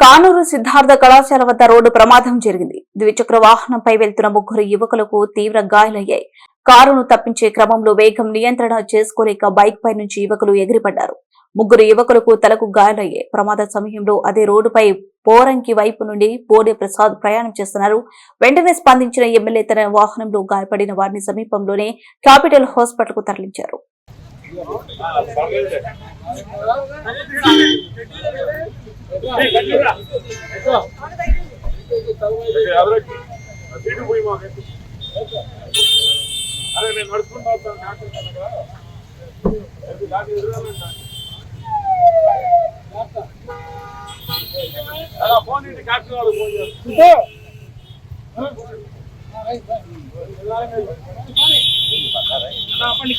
కానూరు సిద్ధార్థ కళాశాల వద్ద రోడ్డు ప్రమాదం జరిగింది. ద్విచక్ర వాహనంపై వెళ్తున్న ముగ్గురు యువకులకు తీవ్ర గాయాలయ్యాయి. కారును తప్పించే క్రమంలో వేగం నియంత్రణ చేసుకోలేక బైక్ పై నుంచి యువకులు ఎగిరిపడ్డారు. ముగ్గురు యువకులకు తలకు గాయాలయ్యాయి. ప్రమాద సమయంలో అదే రోడ్డుపై పోరంకి వైపు నుండి బోడే ప్రసాద్ ప్రయాణం చేస్తున్నారు. వెంటనే స్పందించిన ఎమ్మెల్యే తన వాహనంలో గాయపడిన వారిని సమీపంలోనే క్యాపిటల్ హాస్పిటల్ కు తరలించారు. अपन